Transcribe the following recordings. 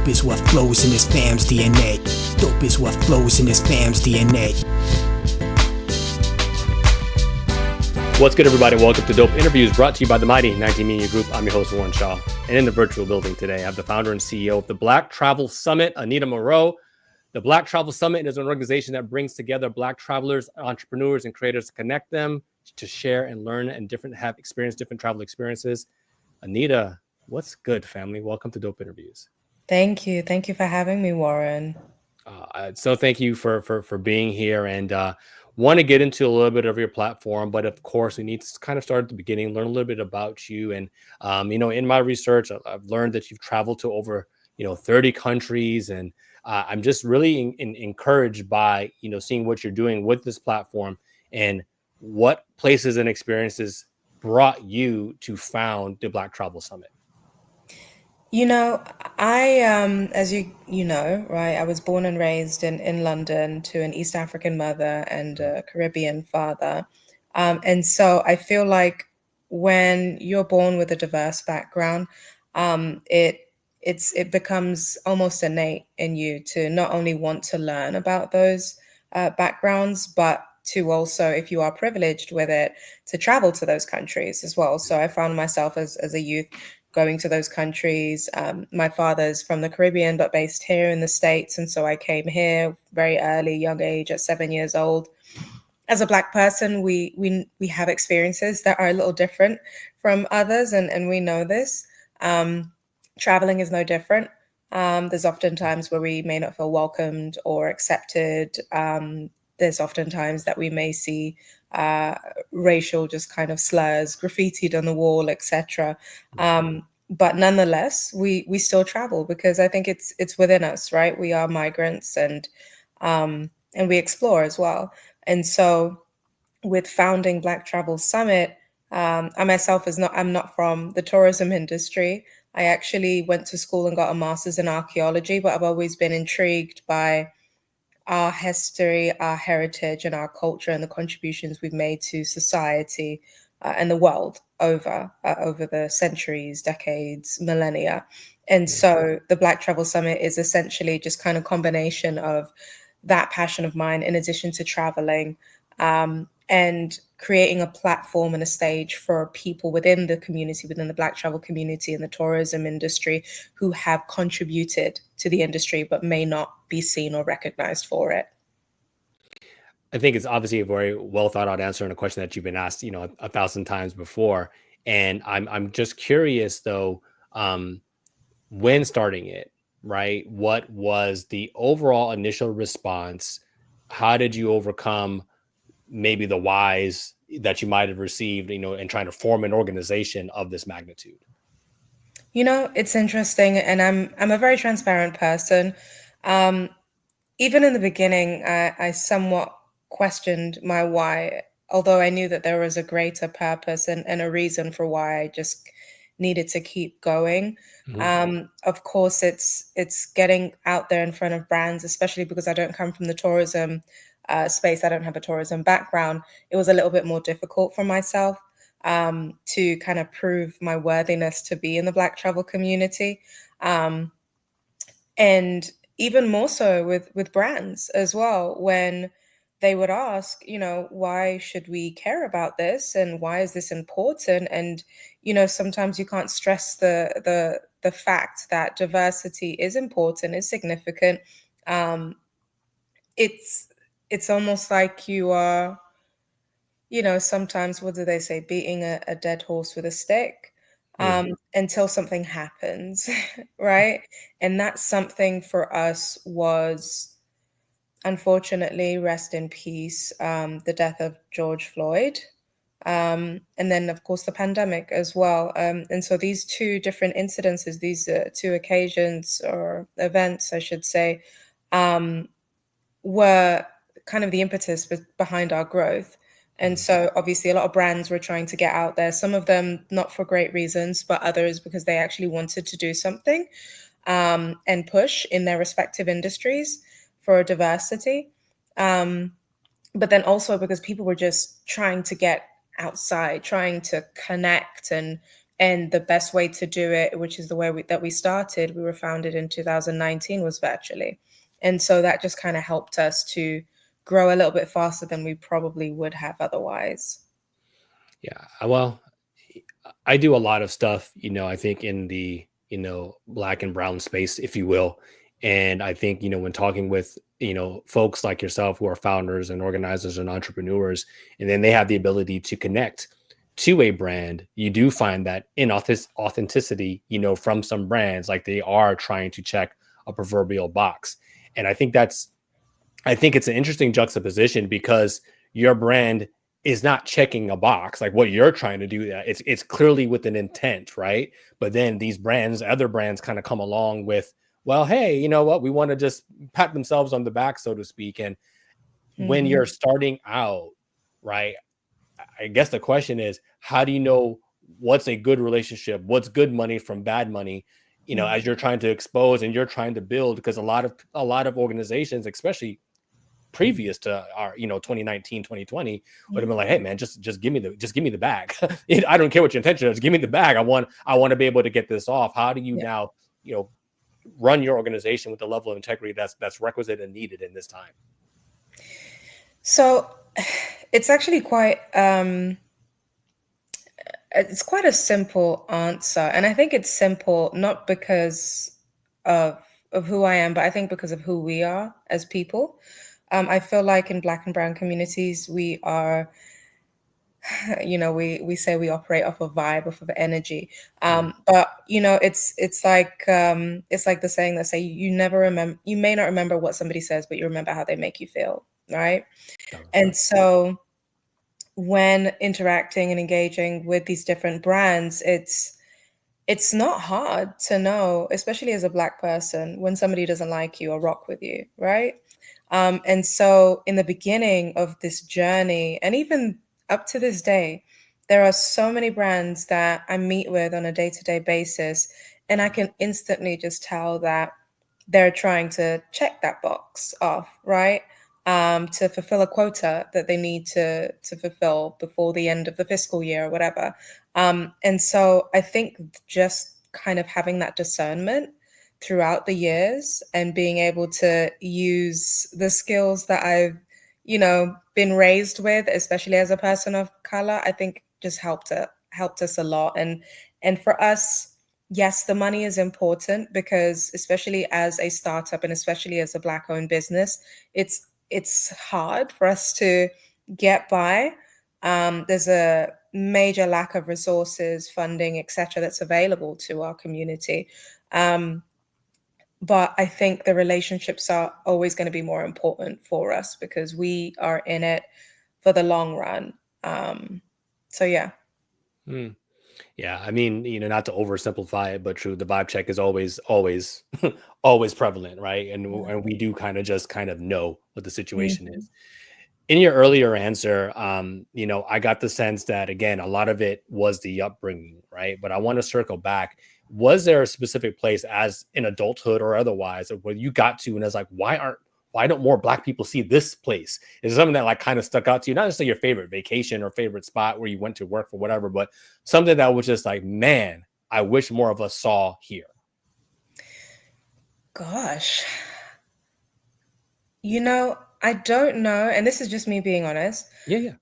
Dope is what flows in this fam's DNA. Dope is what flows in this fam's DNA. What's good, everybody? Welcome to Dope Interviews, brought to you by the mighty 19 Media Group. I'm your host, Warren Shaw. And in the virtual building today, I have the founder and CEO of the Black Travel Summit, Anita Moreau. The Black Travel Summit is an organization that brings together Black travelers, entrepreneurs, and creators to connect them, to share and learn and have experienced different travel experiences. Anita, what's good, family? Welcome to Dope Interviews. Thank you. Thank you for having me, Warren. So thank you for being here, and want to get into a little bit of your platform, but of course we need to kind of start at the beginning, learn a little bit about you. And in my research, I've learned that you've traveled to over 30 countries, and I'm just really encouraged by seeing what you're doing with this platform and what places and experiences brought you to found the Black Travel Summit. I, as you know, right, I was born and raised in London to an East African mother and a Caribbean father. And so I feel like when you're born with a diverse background, it becomes almost innate in you to not only want to learn about those backgrounds, but to also, if you are privileged with it, to travel to those countries as well. So I found myself as a youth going to those countries. My father's from the Caribbean, but based here in the States. And so I came here very early, young age, at 7 years old. As a Black person, we have experiences that are a little different from others, and we know this. Traveling is no different. There's often times where we may not feel welcomed or accepted. There's often times that we may see racial just kind of slurs graffitied on the wall, etc. But nonetheless, we still travel because I think it's within us, right? We are migrants, and we explore as well. And so, with founding Black Travel Summit, I myself I'm not from the tourism industry. I actually went to school and got a master's in archaeology, but I've always been intrigued by our history, our heritage, and our culture, and the contributions we've made to society and the world over the centuries, decades, millennia. And so the Black Travel Summit is essentially just kind of combination of that passion of mine, in addition to traveling, and creating a platform and a stage for people within the community, within the Black travel community and the tourism industry, who have contributed to the industry but may not be seen or recognized for it. I think it's obviously a very well thought out answer and a question that you've been asked, 1,000 times before. And I'm just curious though, when starting it, right? What was the overall initial response? How did you overcome maybe the whys that you might have received, in trying to form an organization of this magnitude? It's interesting, and I'm a very transparent person. Even in the beginning, I somewhat questioned my why, although I knew that there was a greater purpose and a reason for why I just needed to keep going. Of course, it's getting out there in front of brands, especially because I don't come from the tourism space. I don't have a tourism background. It was a little bit more difficult for myself to kind of prove my worthiness to be in the Black travel community. And even more so with brands as well, when they would ask, why should we care about this, and why is this important? And sometimes you can't stress the fact that diversity is important, is significant. It's almost like you are, sometimes, what do they say, beating a dead horse with a stick. Until something happens, right? And that something for us was, unfortunately, rest in peace, the death of George Floyd. And then, of course, the pandemic as well. And so these two different incidences, these two occasions or events, I should say, were kind of the impetus behind our growth. And so obviously a lot of brands were trying to get out there, some of them not for great reasons, but others because they actually wanted to do something and push in their respective industries for diversity. But then also because people were just trying to get outside, trying to connect and And the best way to do it, which is the way that we started, we were founded in 2019, was virtually. And so that just kind of helped us to grow a little bit faster than we probably would have otherwise. Yeah. Well, I do a lot of stuff, I think in the, black and brown space, if you will. And I think, when talking with, folks like yourself who are founders and organizers and entrepreneurs, and then they have the ability to connect to a brand, you do find that in authenticity, from some brands, like they are trying to check a proverbial box. And I think it's an interesting juxtaposition because your brand is not checking a box like what you're trying to do. That it's clearly with an intent, right? But then these brands, other brands, kind of come along with, well, hey, you know what? We want to just pat themselves on the back, so to speak. And when you're starting out, right? I guess the question is, how do you know what's a good relationship, what's good money from bad money? As you're trying to expose and you're trying to build, because a lot of organizations, especially previous to our 2019 2020, would have been like, hey man, just give me the bag. I don't care what your intention is, give me the bag. I want to be able to get this off. How do you now run your organization with the level of integrity that's requisite and needed in this time? So it's actually it's quite a simple answer, and I think it's simple not because of who I am, but I think because of who we are as people. I feel like in Black and Brown communities, we are, we say we operate off of vibe, off of energy. But it's like the saying that say you may not remember what somebody says, but you remember how they make you feel, right? And so when interacting and engaging with these different brands, it's not hard to know, especially as a Black person, when somebody doesn't like you or rock with you, right? And so in the beginning of this journey, and even up to this day, there are so many brands that I meet with on a day-to-day basis, and I can instantly just tell that they're trying to check that box off, right? To fulfill a quota that they need to fulfill before the end of the fiscal year or whatever. And so I think just kind of having that discernment throughout the years and being able to use the skills that I've, been raised with, especially as a person of color, I think just helped us a lot. And for us, yes, the money is important because especially as a startup and especially as a Black-owned business, it's hard for us to get by. There's a major lack of resources, funding, etc., that's available to our community. But I think the relationships are always going to be more important for us because we are in it for the long run. So yeah. Yeah, I mean, not to oversimplify it, but true, the vibe check is always always prevalent, right? And we do kind of know what the situation is. In your earlier answer, I got the sense that again, a lot of it was the upbringing, right? But I want to circle back. Was there a specific place, as in adulthood or otherwise, where you got to and it's like, why don't more Black people see this place? Is it something that like kind of stuck out to you? Not necessarily your favorite vacation or favorite spot where you went to work for whatever, but something that was just like, man, I wish more of us saw here. Gosh. I don't know, and this is just me being honest. Yeah.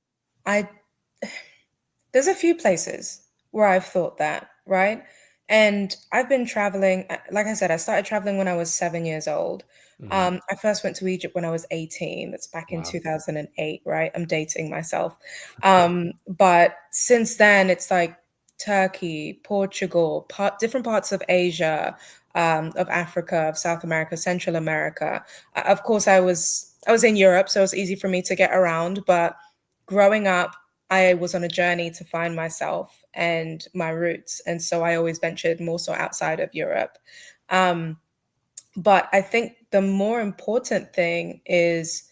There's a few places where I've thought that, right? And I've been traveling, like I said, I started traveling when I was 7 years old. I first went to Egypt when I was 18. That's back in 2008, right? I'm dating myself. But since then, it's like Turkey, Portugal, different parts of Asia, of Africa, of South America, Central America. Of course, I was in Europe, so it was easy for me to get around. But growing up, I was on a journey to find myself and my roots. And so I always ventured more so outside of Europe. But I think the more important thing is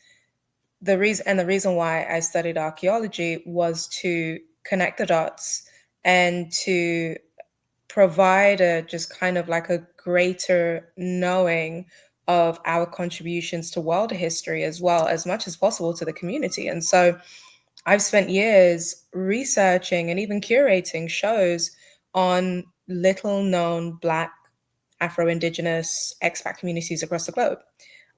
the reason why I studied archaeology was to connect the dots and to provide just kind of like a greater knowing of our contributions to world history as well, as much as possible to the community. And so I've spent years researching and even curating shows on little known Black, Afro-Indigenous, expat communities across the globe.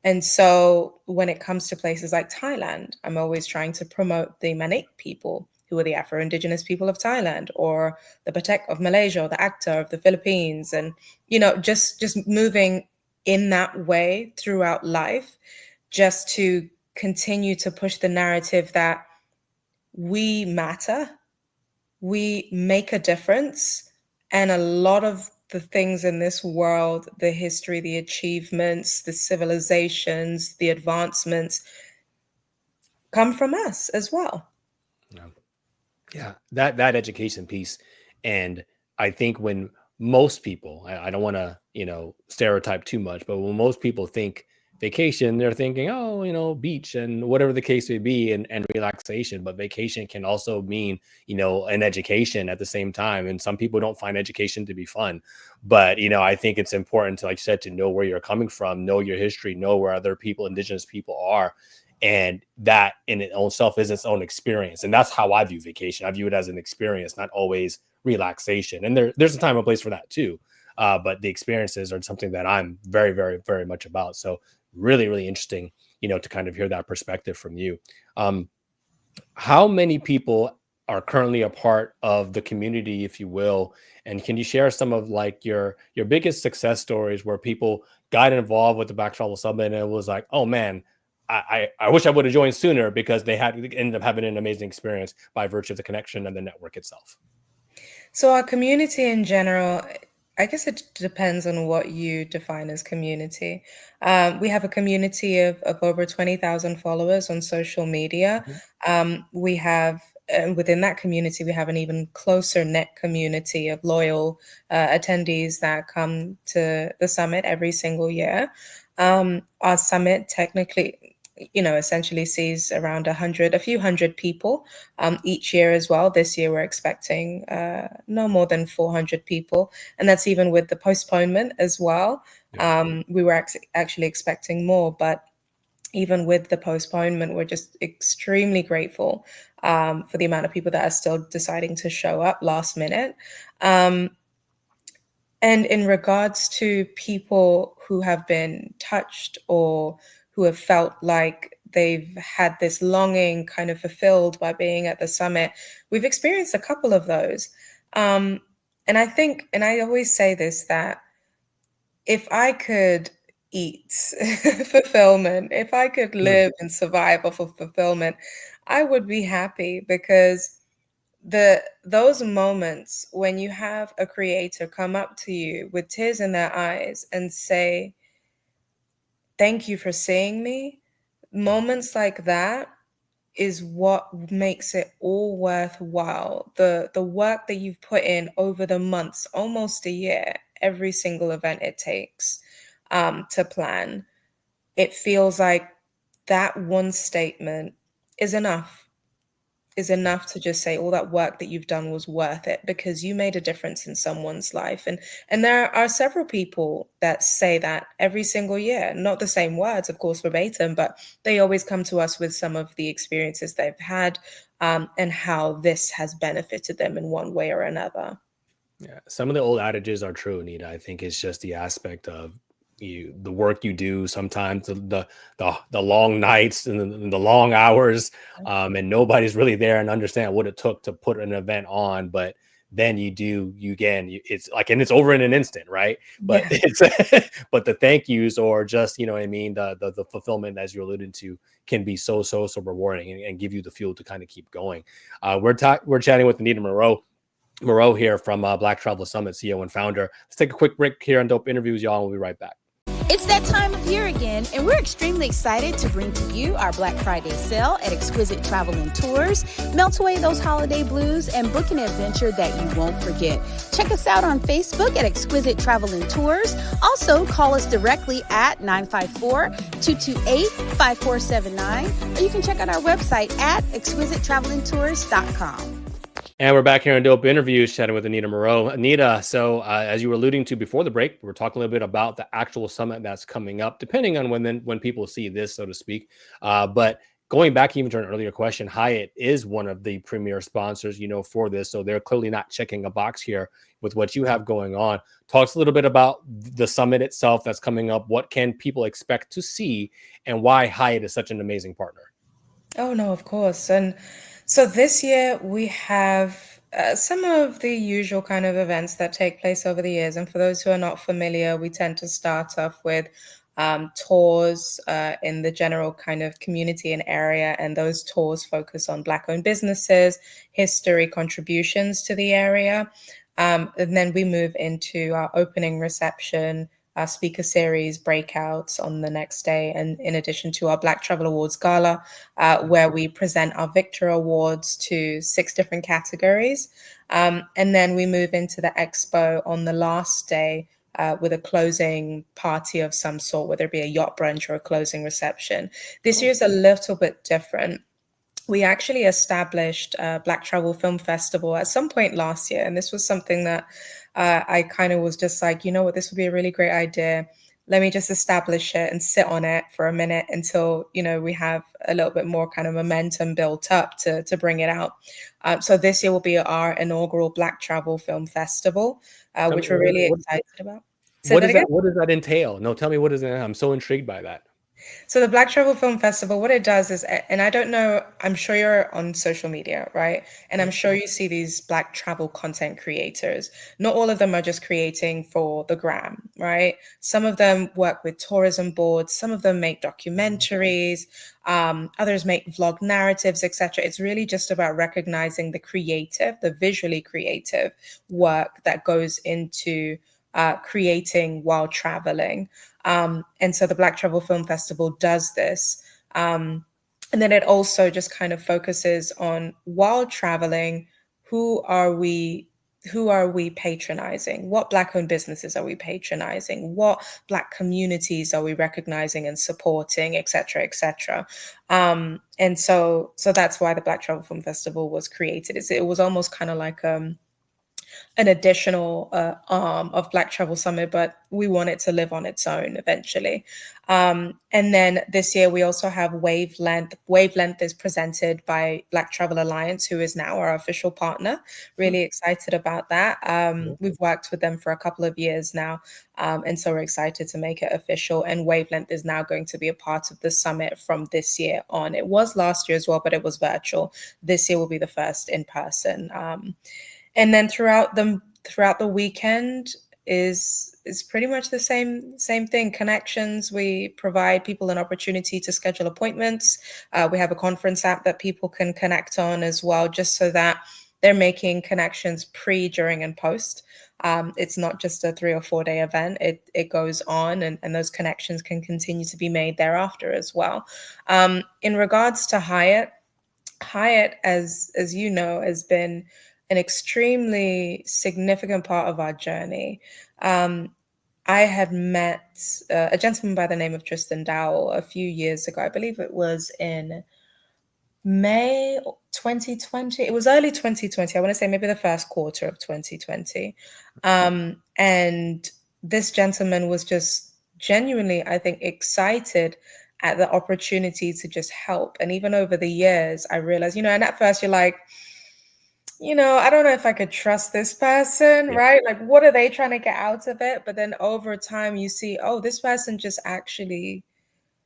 And so when it comes to places like Thailand, I'm always trying to promote the Manik people, who are the Afro-Indigenous people of Thailand, or the Batek of Malaysia, or the Acta of the Philippines. And, just moving in that way throughout life, just to continue to push the narrative that we matter, we make a difference, and a lot of the things in this world, the history, the achievements, the civilizations, the advancements, come from us as well. Yeah. Yeah, that education piece. And I think when most people, I don't want to, stereotype too much, but when most people think vacation, they're thinking, oh, beach and whatever the case may be, and relaxation. But vacation can also mean, an education at the same time. And some people don't find education to be fun. But, I think it's important to, like you said, to know where you're coming from, know your history, know where other people, indigenous people are. And that in its own self is its own experience. And that's how I view vacation. I view it as an experience, not always relaxation. And there's a time and place for that too. But the experiences are something that I'm very, very, very much about. So really, really interesting, to kind of hear that perspective from you. How many people are currently a part of the community, if you will? And can you share some of like your biggest success stories where people got involved with the Black Travel Summit and it was like, oh man, I wish I would have joined sooner, because they ended up having an amazing experience by virtue of the connection and the network itself? So our community in general, I guess it depends on what you define as community. We have a community of over 20,000 followers on social media. Mhm. We have, within that community, we have an even closer knit community of loyal attendees that come to the summit every single year. Our summit technically, essentially sees around a few hundred people each year as well. This year we're expecting no more than 400 people, and that's even with the postponement as well. Yeah. We were actually expecting more, but even with the postponement, we're just extremely grateful for the amount of people that are still deciding to show up last minute. And in regards to people who have been touched or who have felt like they've had this longing kind of fulfilled by being at the summit, we've experienced a couple of those. And I think, and I always say this, that if I could eat fulfillment, if I could Mm. live and survive off of fulfillment, I would be happy, because those moments when you have a creator come up to you with tears in their eyes and say, thank you for seeing me, moments like that is what makes it all worthwhile. The work that you've put in over the months, almost a year, every single event it takes to plan, it feels like that one statement is enough to just say all that work that you've done was worth it, because you made a difference in someone's life. And there are several people that say that every single year, not the same words, of course, verbatim, but they always come to us with some of the experiences they've had, and how this has benefited them in one way or another. Yeah, some of the old adages are true, Anita. I think it's just the aspect of the work you do, sometimes the long nights and the long hours, and nobody's really there and understand what it took to put an event on. But then it's like, and it's over in an instant, right? But Yeah. it's but the thank yous, or just, what I mean, the fulfillment, as you alluded to, can be so rewarding, and give you the fuel to kind of keep going. We're chatting with Anita Moreau here from Black Travel Summit, CEO and founder. Let's take a quick break here on Dope Interviews, y'all, and we'll be right back. It's that time of year again, and we're extremely excited to bring to you our Black Friday sale at Exquisite Travel and Tours. Melt away those holiday blues and book an adventure that you won't forget. Check us out on Facebook at Exquisite Travel and Tours. Also, call us directly at 954-228-5479, or you can check out our website at exquisitetravelandtours.com. And we're back here on Dope Interviews, chatting with Anita Moreau. Anita, so as you were alluding to before the break, we're talking a little bit about the actual summit that's coming up, depending on when people see this, so to speak. But going back even to an earlier question, Hyatt is one of the premier sponsors, for this. So they're clearly not checking a box here with what you have going on. Talks a little bit about the summit itself that's coming up. What can people expect to see, and why Hyatt is such an amazing partner? Oh, no, of course. And so this year we have some of the usual kind of events that take place over the years. And for those who are not familiar, we tend to start off with tours in the general kind of community and area. And those tours focus on Black-owned businesses, history, contributions to the area. And then we move into our opening reception, our speaker series breakouts on the next day, and in addition to our Black Travel Awards Gala, where we present our Victor Awards to 6 different categories. And then we move into the expo on the last day with a closing party of some sort, whether it be a yacht brunch or a closing reception. This year is a little bit different. We actually established Black Travel Film Festival at some point last year. And this was something that I kind of was just like, you know what, this would be a really great idea. Let me just establish it and sit on it for a minute until, we have a little bit more kind of momentum built up to bring it out. So this year will be our inaugural Black Travel Film Festival, which we're really excited about. What does that entail? No, tell me, what is it? I'm so intrigued by that. So the Black Travel Film Festival, what it does is, and I don't know, I'm sure you're on social media, right? And I'm sure you see these Black travel content creators. Not all of them are just creating for the gram, right? Some of them work with tourism boards. Some of them make documentaries. Others make vlog narratives, etc. It's really just about recognizing the creative, the visually creative work that goes into creating while traveling. And so the Black Travel Film Festival does this. And then it also just kind of focuses on, while traveling, who are we patronizing? What Black-owned businesses are we patronizing? What Black communities are we recognizing and supporting, et cetera, et cetera? And so that's why the Black Travel Film Festival was created. It was almost kind of like an additional arm of Black Travel Summit, but we want it to live on its own eventually. And then this year we also have Wavelength. Wavelength is presented by Black Travel Alliance, who is now our official partner. Really excited about that. We've worked with them for a couple of years now. And so we're excited to make it official. And Wavelength is now going to be a part of the summit from this year on. It was last year as well, but it was virtual. This year will be the first in person. And then throughout the weekend is pretty much the same thing. Connections. We provide people an opportunity to schedule appointments. We have a conference app that people can connect on as well, just so that they're making connections pre, during, and post. It's not just a 3 or 4 day event. It goes on, and those connections can continue to be made thereafter as well. In regards to Hyatt, as you know, has been an extremely significant part of our journey. I had met a gentleman by the name of Tristan Dowell a few years ago. I believe it was in May 2020. It was early 2020. I want to say maybe the first quarter of 2020. And this gentleman was just genuinely, I think, excited at the opportunity to just help. And even over the years, I realized, and at first you're like, I don't know if I could trust this person, right? Like, what are they trying to get out of it? But then over time, you see, oh, this person just actually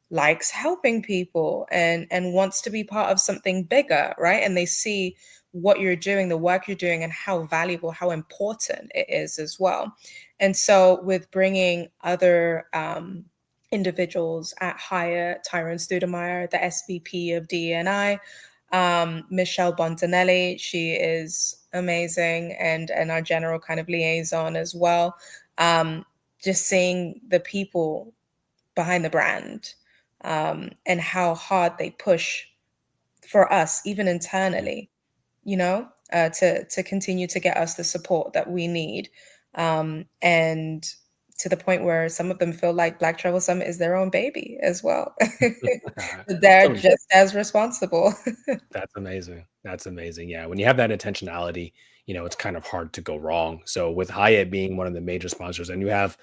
likes helping people and wants to be part of something bigger, right? And they see what you're doing, the work you're doing, and how valuable, how important it is as well. And so with bringing other individuals at Hyatt, Tyrone Studemeyer, the SVP of DE&I, Michelle Bontanelli, she is amazing, and our general kind of liaison as well. Just seeing the people behind the brand and how hard they push for us, even internally, to continue to get us the support that we need. And to the point where some of them feel like Black Travel Summit is their own baby as well. They're just as responsible. That's amazing. That's amazing. Yeah. When you have that intentionality, it's kind of hard to go wrong. So with Hyatt being one of the major sponsors, and you have,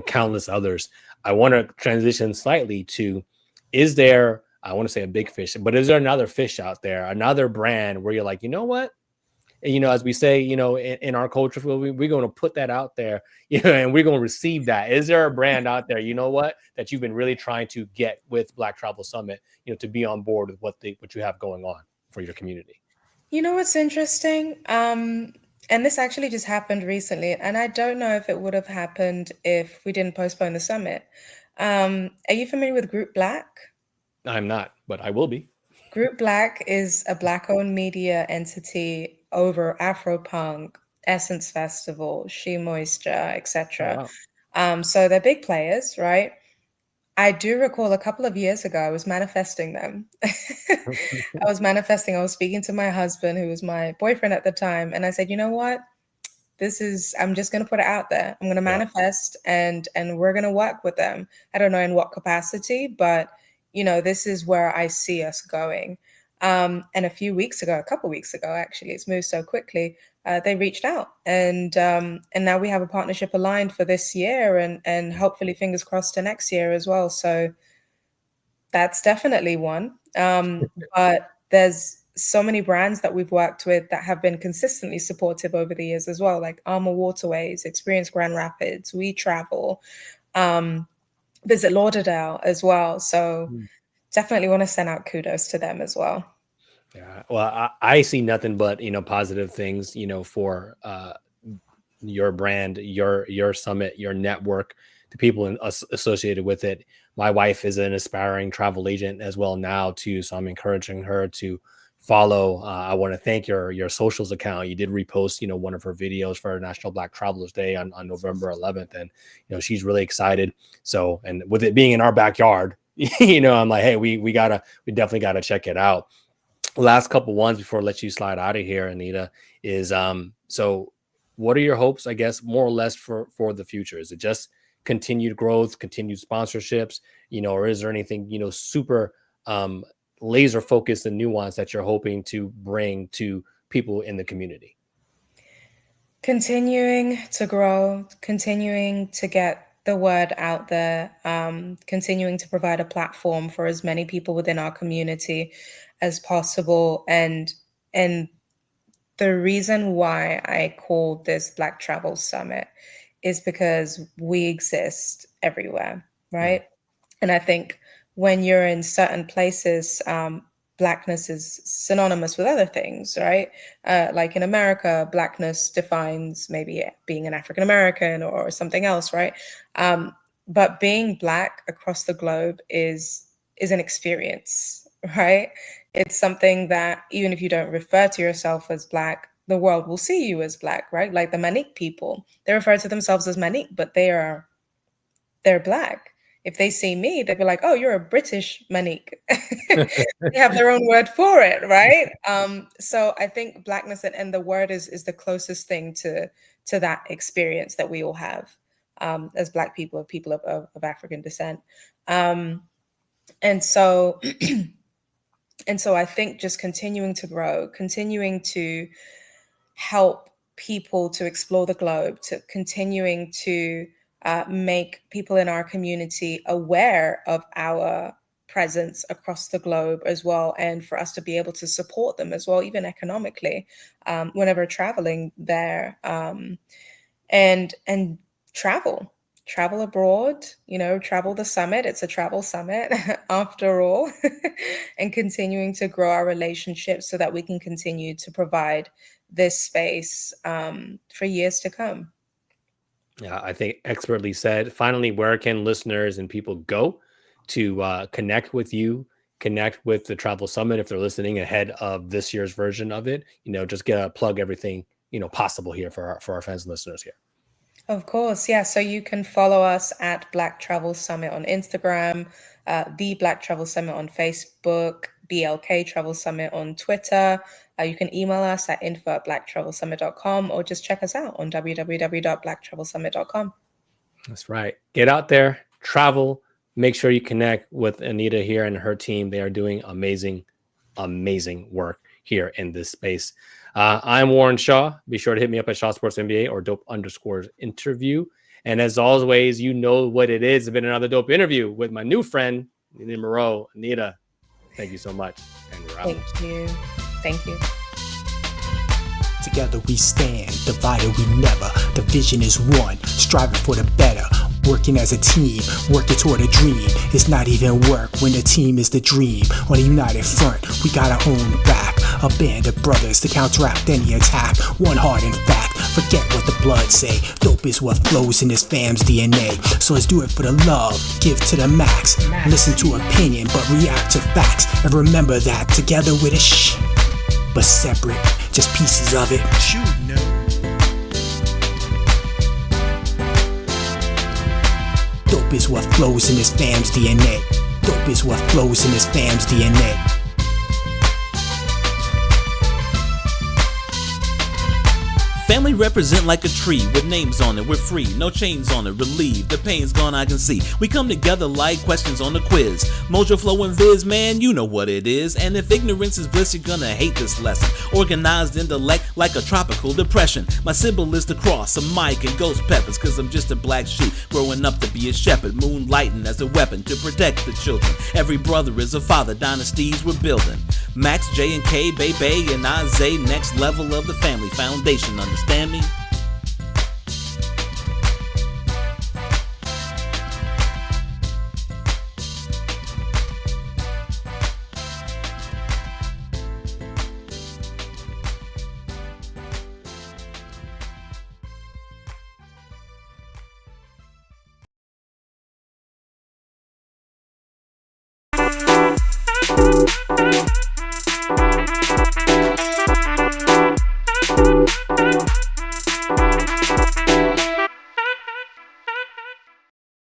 countless others, I want to transition slightly to, is there I want to say a big fish, but is there another fish out there, another brand where you're like, you know what? And, as we say, in our culture, we're going to put that out there, and we're going to receive that. Is there a brand out there, that you've been really trying to get with Black Travel Summit, to be on board with what you have going on for your community? What's interesting? And this actually just happened recently, and I don't know if it would have happened if we didn't postpone the summit. Are you familiar with Group Black? I'm not, but I will be. Group Black is a Black-owned media entity over Afropunk, Essence Festival, She Moisture, etc. Wow. So they're big players, right? I do recall a couple of years ago, I was manifesting them. I was speaking to my husband, who was my boyfriend at the time, and I said, you know what? I'm just going to put it out there. I'm going to Yeah. manifest and we're going to work with them. I don't know in what capacity, but this is where I see us going. And a couple weeks ago, actually, it's moved so quickly. They reached out, and now we have a partnership aligned for this year, and hopefully, fingers crossed, to next year as well. So that's definitely one. But there's so many brands that we've worked with that have been consistently supportive over the years as well, like Armour Waterways, Experience Grand Rapids, We Travel, Visit Lauderdale as well. So definitely want to send out kudos to them as well. Yeah. Well, I see nothing but, positive things, for your brand, your summit, your network, the people associated with it. My wife is an aspiring travel agent as well now too, so I'm encouraging her to follow. I want to thank your socials account. You did repost, one of her videos for National Black Travelers Day on November 11th, and she's really excited. So, and with it being in our backyard, I'm like, hey, we definitely gotta check it out. Last couple ones before I let you slide out of here, Anita, is so what are your hopes, I guess, more or less for the future? Is it just continued growth, continued sponsorships, or is there anything, super laser focused and nuanced that you're hoping to bring to people in the community? Continuing to grow, continuing to get the word out there, continuing to provide a platform for as many people within our community as possible. And the reason why I called this Black Travel Summit is because we exist everywhere, right? And I think when you're in certain places, Blackness is synonymous with other things, right? Like in America, Blackness defines maybe being an African American or something else, right? But being Black across the globe is an experience, right? It's something that even if you don't refer to yourself as Black, the world will see you as Black, right? Like the Manic people, they refer to themselves as Manic, but they're Black. If they see me, they'd be like, oh, you're a British Manic. They have their own word for it, right? So I think Blackness and the word is the closest thing to that experience that we all have as Black people, people of African descent. And so I think just continuing to grow, continuing to help people to explore the globe, to continuing to make people in our community aware of our presence across the globe as well, and for us to be able to support them as well, even economically, whenever traveling there, and travel abroad, travel the summit. It's a travel summit after all, and continuing to grow our relationships so that we can continue to provide this space for years to come. Yeah, I think expertly said. Finally, where can listeners and people go to connect with you, connect with the Travel Summit if they're listening ahead of this year's version of it? Just get a plug everything possible here for our fans and listeners here. Of course, yeah. So you can follow us at Black Travel Summit on Instagram, the Black Travel Summit on Facebook, BLK Travel Summit on Twitter. You can email us at info@blacktravelsummit.com, or just check us out on www.blacktravelsummit.com. That's right. Get out there, travel, make sure you connect with Anita here and her team. They are doing amazing, amazing work here in this space. I'm Warren Shaw. Be sure to hit me up at Shaw Sports MBA or dope_interview. And as always, you know what it is. It's been another dope interview with my new friend, Anita Moreau. Anita, Thank you so much. And we're out. Thank you. Together we stand, divided we never. The vision is one, striving for the better. Working as a team, working toward a dream. It's not even work when the team is the dream. On a united front, we got our own back. A band of brothers to counteract any attack. One heart in fact, forget what the blood say. Dope is what flows in this fam's DNA. So let's do it for the love, give to the max. Listen to opinion, but react to facts. And remember that together with a but separate, just pieces of it. Dope is what flows in this fam's DNA. Dope is what flows in this fam's DNA. Family represent like a tree with names on it. We're free, no chains on it. Relieved, the pain's gone, I can see. We come together like questions on the quiz. Mojo Flow and Viz, man, you know what it is. And if ignorance is bliss, you're gonna hate this lesson. Organized intellect like a tropical depression. My symbol is the cross, a mic and ghost peppers. Cause I'm just a black sheep growing up to be a shepherd. Moonlighting as a weapon to protect the children. Every brother is a father, dynasties we're building. Max, J and K, Bay, and Isaiah, next level of the family foundation, understand me?